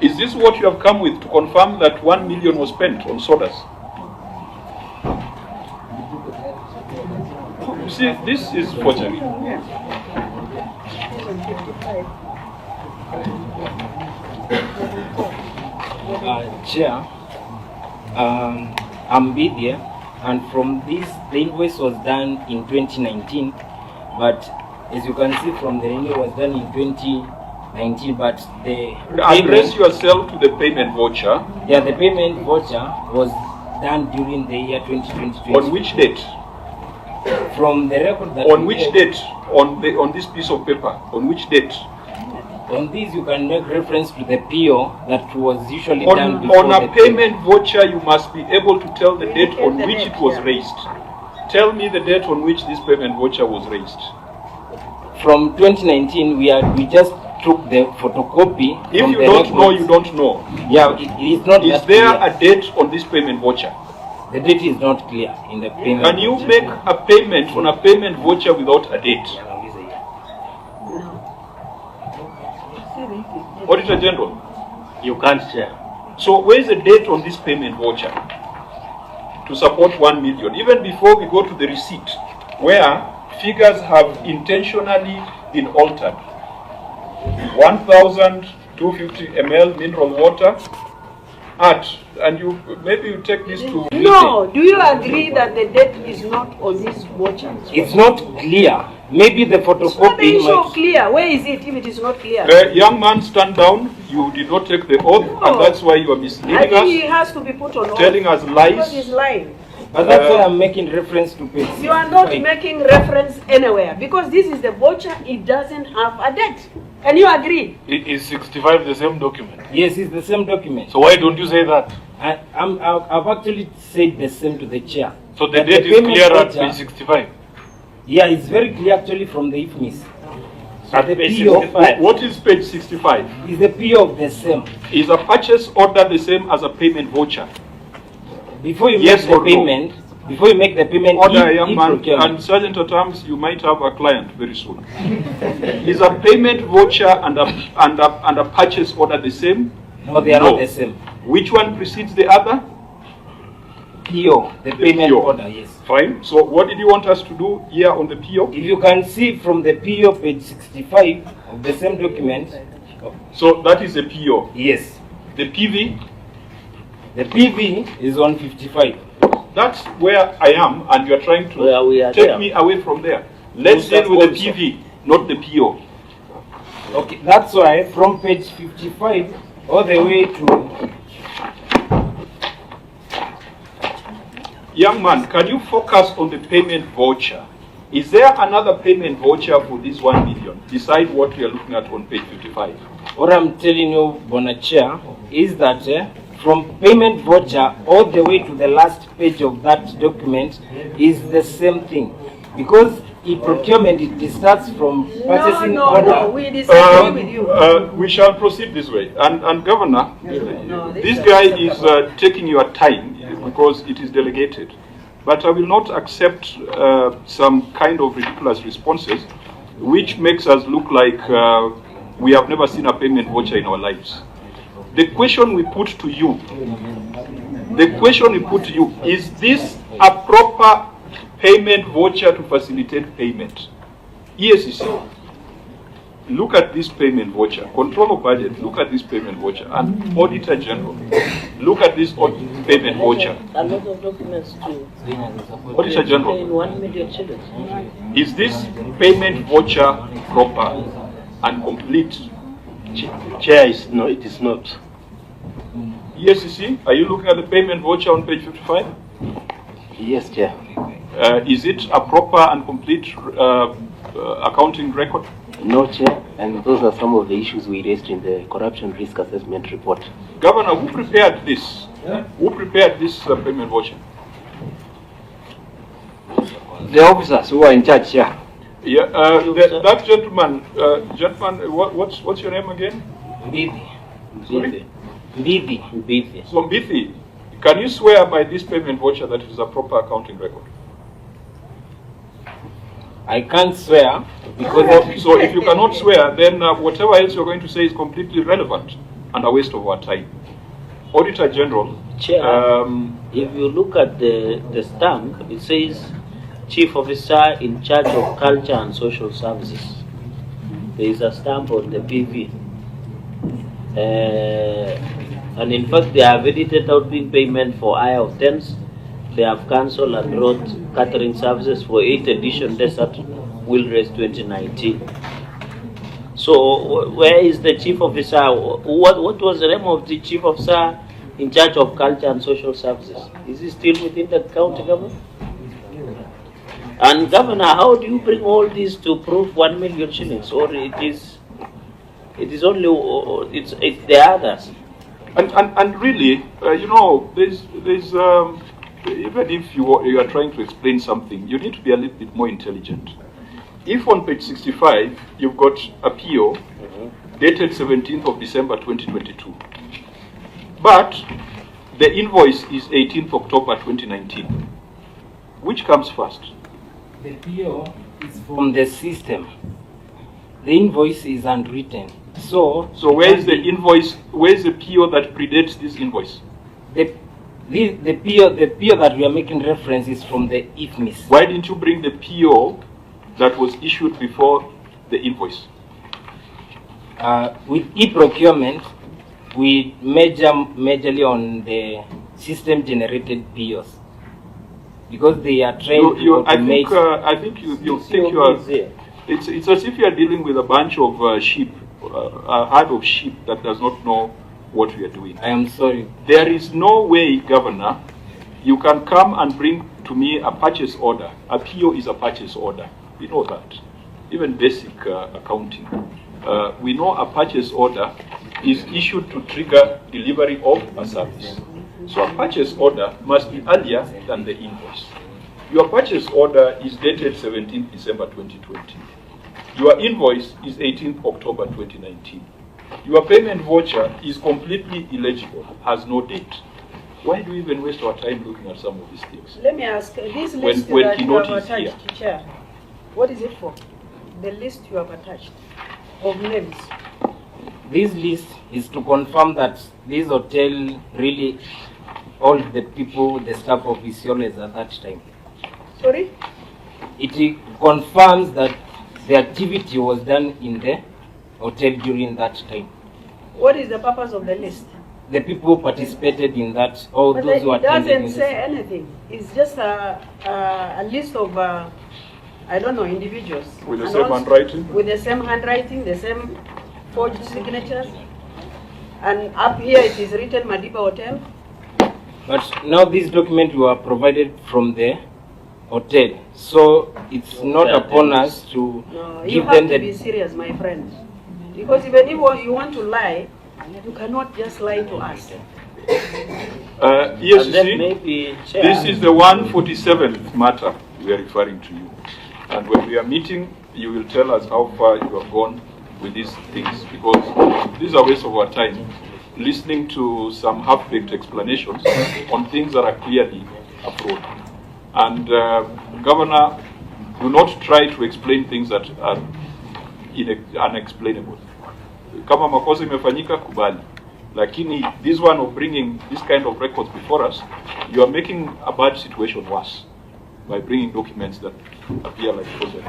Is this what you have come with to confirm that 1 million was spent on sodas? You see, this is forgery. Chair, I'm Bidia, and from this, the invoice was done in 2019, but as you can see from the renewal was done in 2019, but the address yourself to the payment voucher. Yeah, the payment voucher was done during the year 2020. On which date? From the record that on which date? On this piece of paper? On which date? On this, you can make reference to the PO that was usually done before on a payment voucher. You must be able to tell the date on which it was raised. Tell me the date on which this payment voucher was raised. From 2019, we just took the photocopy. If you don't know, you don't know. Yeah, it is not. Is there a date on this payment voucher? The date is not clear in the payment. Can you make a payment on a payment voucher without a date? Auditor General, you can't share. So where is the date on this payment voucher to support 1 million? Even before we go to the receipt, where figures have intentionally been altered. 1,250 ml mineral water and maybe you take this to... No, do you agree that the date is not on this voucher? It's not clear. Maybe the photocopy... It's not the issue of clear. Where is it if it is not clear? Young man, stand down. You did not take the oath, and that's why you are misleading us. I think he has to be put on oath. Telling us lies. Because he's lying. But that's why I'm making reference to page 65. You are not making reference anywhere, because this is the voucher, it doesn't have a date. Can you agree? Is 65 the same document? Yes, it's the same document. So why don't you say that? I've actually said the same to the chair. So the date is clear at page 65? Yeah, it's very clear actually from the IFMIS. So at the page PO, 65. What is page 65? Is the PO of the same. Is a purchase order the same as a payment voucher? Before you make the payment, before you make the payment, order, young man, and Sergeant at Arms, you might have a client very soon. Is a payment voucher and a purchase order the same? No, they are not the same. Which one precedes the other? PO, the payment PO. order, yes. Fine. So what did you want us to do here on the PO? If you can see from the PO page 65 of the same document. So that is a PO? Yes. The PV? The PV is on 55. That's where I am, and you are trying to take me away from there. Let's deal with the PV, not the PO. Okay, that's why from page 55 all the way to... Young man, can you focus on the payment voucher? Is there another payment voucher for this 1 million, beside what we are looking at on page 55? What I'm telling you, Bonachair, is that from payment voucher all the way to the last page of that document is the same thing. Because in procurement, it starts from purchasing order. No, we disagree with you. We shall proceed this way. And Governor, this guy is taking your time because it is delegated. But I will not accept some kind of ridiculous responses which makes us look like we have never seen a payment voucher in our lives. The question we put to you, is this a proper payment voucher to facilitate payment? ESCC, look at this payment voucher. Control of budget, look at this payment voucher. And Auditor General, look at this payment voucher. A lot of documents too. Auditor General, In 1 million shillings. is this payment voucher proper and complete? Chair, no, it is not. ESCC, are you looking at the payment voucher on page 55? Yes, Chair. Is it a proper and complete accounting record? No, Chair, and those are some of the issues we raised in the corruption risk assessment report. Governor, who prepared this? Who prepared this payment voucher? The officers who are in charge here. Yeah, that gentleman, what's your name again? Mbithi. Sorry? Mbithi. So Mbithi, can you swear by this payment voucher that it is a proper accounting record? I can't swear because... So if you cannot swear, then whatever else you're going to say is completely irrelevant. and a waste of our time. Auditor General, Chair, if you look at the stamp, it says Chief Officer in charge of Culture and Social Services. There is a stamp on the PV. And in fact, they have edited out big payment for hire of tents. They have cancelled and wrote catering services for 8th edition Desert Wheel Race 2019. So where is the Chief Officer? What was the name of the Chief Officer in charge of Culture and Social Services? Is he still within the county government? And Governor, how do you bring all this to prove 1 million shillings? Or it is only it's the others? And really, you know, there's even if you are trying to explain something, you need to be a little bit more intelligent. If on page 65 you've got a PO dated 17th of December 2022, but the invoice is 18th October 2019, which comes first? The PO is from the system. The invoice is unwritten. So where is the invoice? Where is the PO that predates this invoice? The PO that we are making reference is from the IFMIS. Why didn't you bring the PO that was issued before the invoice? With e-procurement, we measure majorly on the system-generated POs because they are trained to automate. I think you think you are. It's as if you are dealing with a bunch of sheep, a herd of sheep that does not know what we are doing. I am sorry. There is no way, Governor, you can come and bring to me a purchase order. A PO is a purchase order. We know that. Even basic accounting. We know a purchase order is issued to trigger delivery of a service. So a purchase order must be earlier than the invoice. Your purchase order is dated 17th December 2020. Your invoice is 18th October 2019. Your payment voucher is completely illegible, has no date. Why do we even waste our time looking at some of these things? Let me ask, this list when that you Kinoti have is here. attached, Chair, what is it for? The list you have attached of names. This list is to confirm that this hotel really all the people, the staff of Isiolo is at that time. Sorry? It confirms that the activity was done in the hotel during that time. What is the purpose of the list? The people participated in that, all But those who it attended. doesn't say anything. It's just a list of, I don't know, individuals. With the And same also handwriting? With the same handwriting, the same forged signatures. And up here it is written Madiba Hotel. But now this document were provided from the hotel, so it's not upon us to No, you give have them to be the. serious, my friend. Because even if you want to lie, you cannot just lie to us. Yes, And you then see, maybe, Chair, this is the 147th matter we are referring to you. And when we are meeting, you will tell us how far you have gone with these things, because this is a waste of our time, listening to some half-baked explanations on things that are clearly a fraud. And Governor, do not try to explain things that are unexplainable. Kama makosa imefanyika, kubali. Lakini this one of bringing this kind of records before us, you are making a bad situation worse by bringing documents that appear like forgeries.